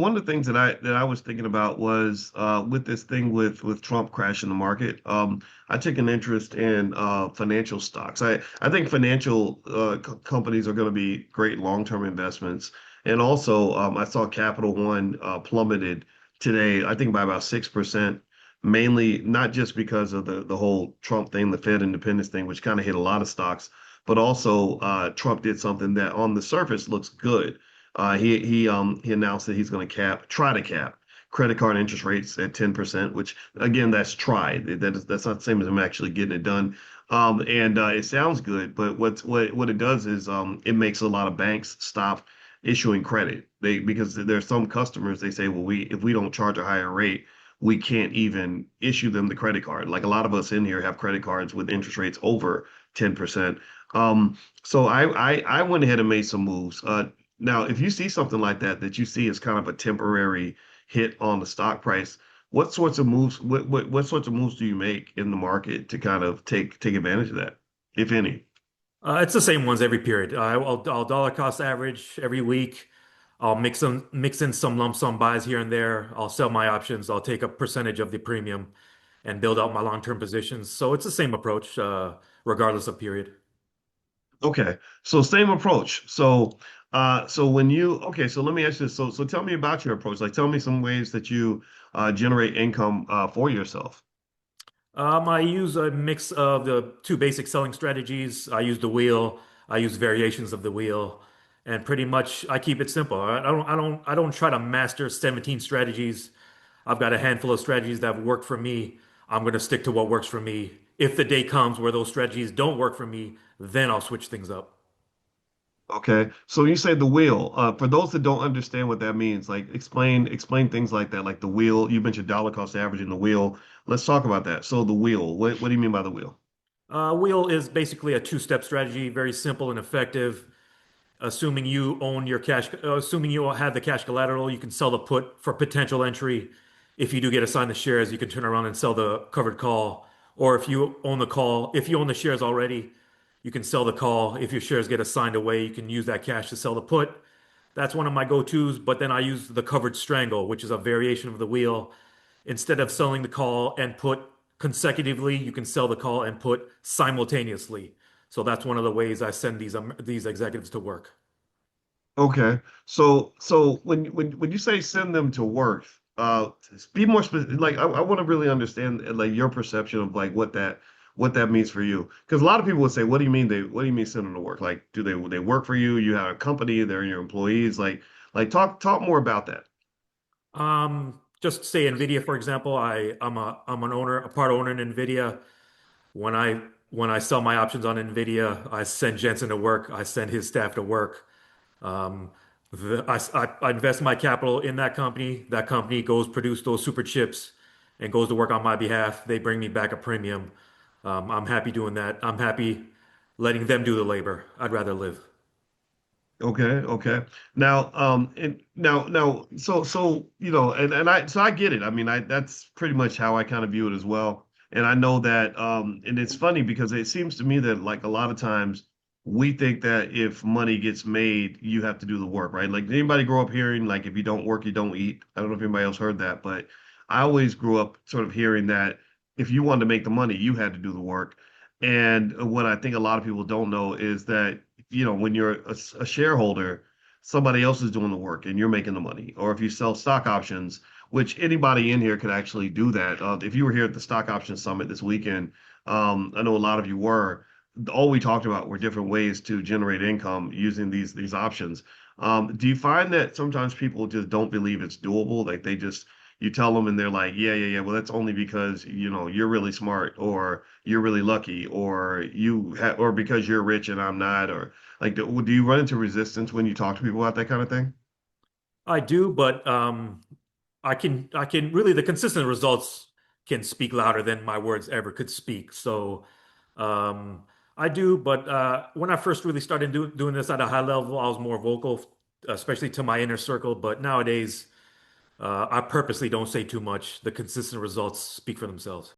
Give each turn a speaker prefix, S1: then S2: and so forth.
S1: One of the things that I was thinking about was with this thing with Trump crashing the market. I took an interest in financial stocks. I think financial companies are going to be great long-term investments. And also, I saw Capital One plummeted today. I think by about 6%. Mainly not just because of the whole Trump thing, the Fed independence thing, which kind of hit a lot of stocks, but also Trump did something that on the surface looks good. He announced that he's going to try to cap credit card interest rates at 10%, which again, that's tried. That's not the same as him actually getting it done. And It sounds good, but what it does is it makes a lot of banks stop issuing credit. Because there's some customers they say, well, we if we don't charge a higher rate, we can't even issue them the credit card. Like a lot of us in here have credit cards with interest rates over 10%. So I went ahead and made some moves. Now, if you see something like that you see as kind of a temporary hit on the stock price, what sorts of moves do you make in the market to kind of take advantage of that, if any?
S2: It's the same ones every period. I'll dollar cost average every week. I'll mix in some lump sum buys here and there. I'll sell my options. I'll take a percentage of the premium and build out my long-term positions. So it's the same approach, regardless of period.
S1: Okay, so same approach. So when you okay, so let me ask you this. So tell me about your approach. Like, tell me some ways that you generate income for yourself.
S2: I use a mix of the two basic selling strategies. I use the wheel. I use variations of the wheel, and pretty much I keep it simple. I don't try to master 17 strategies. I've got a handful of strategies that have worked for me. I'm going to stick to what works for me. If the day comes where those strategies don't work for me, then I'll switch things up.
S1: Okay, so you say the wheel. For those that don't understand what that means, like explain things like that, like the wheel. You mentioned dollar cost averaging the wheel. Let's talk about that. So the wheel. What do you mean by the wheel?
S2: Wheel is basically a two-step strategy, very simple and effective. Assuming you own your cash, assuming you have the cash collateral, you can sell the put for potential entry. If you do get assigned the shares, you can turn around and sell the covered call. Or if you own the call, if you own the shares already, you can sell the call. If your shares get assigned away, you can use that cash to sell the put. That's one of my go-tos, but then I use the covered strangle, which is a variation of the wheel. Instead of selling the call and put consecutively, you can sell the call and put simultaneously. So that's one of the ways I send these executives to work.
S1: Okay, so when you say send them to work, be more specific. Like I want to really understand like your perception of like what that means for you. Because a lot of people would say, what do you mean send them to work? Like do they work for you? You have a company, they're your employees. Like talk more about that.
S2: Just say Nvidia, for example. I'm an owner, a part owner in Nvidia. When I sell my options on Nvidia, I send Jensen to work. I send his staff to work. Um, I invest my capital in that company. That company goes produce those super chips and goes to work on my behalf. They bring me back a premium. I'm happy doing that. I'm happy letting them do the labor. I'd rather live.
S1: Okay. Now, so I get it. I mean, that's pretty much how I kind of view it as well. And I know that, and it's funny because it seems to me that like a lot of times we think that if money gets made, you have to do the work, right? Like, did anybody grow up hearing like if you don't work, you don't eat? I don't know if anybody else heard that, but I always grew up sort of hearing that if you wanted to make the money, you had to do the work. And what I think a lot of people don't know is that when you're a shareholder, somebody else is doing the work and you're making the money. Or if you sell stock options, which anybody in here could actually do that. If you were here at the Stock Option Summit this weekend, I know a lot of you were. All we talked about were different ways to generate income using these options. Do you find that sometimes people just don't believe it's doable? Like you tell them and they're like, yeah. Well, that's only because you're really smart, or you're really lucky, or because you're rich and I'm not, or like, do you run into resistance when you talk to people about that kind of thing?
S2: I do, but I can really the consistent results can speak louder than my words ever could speak. So um, I do, but when I first really started doing this at a high level, I was more vocal, especially to my inner circle. But nowadays, I purposely don't say too much. The consistent results speak for themselves.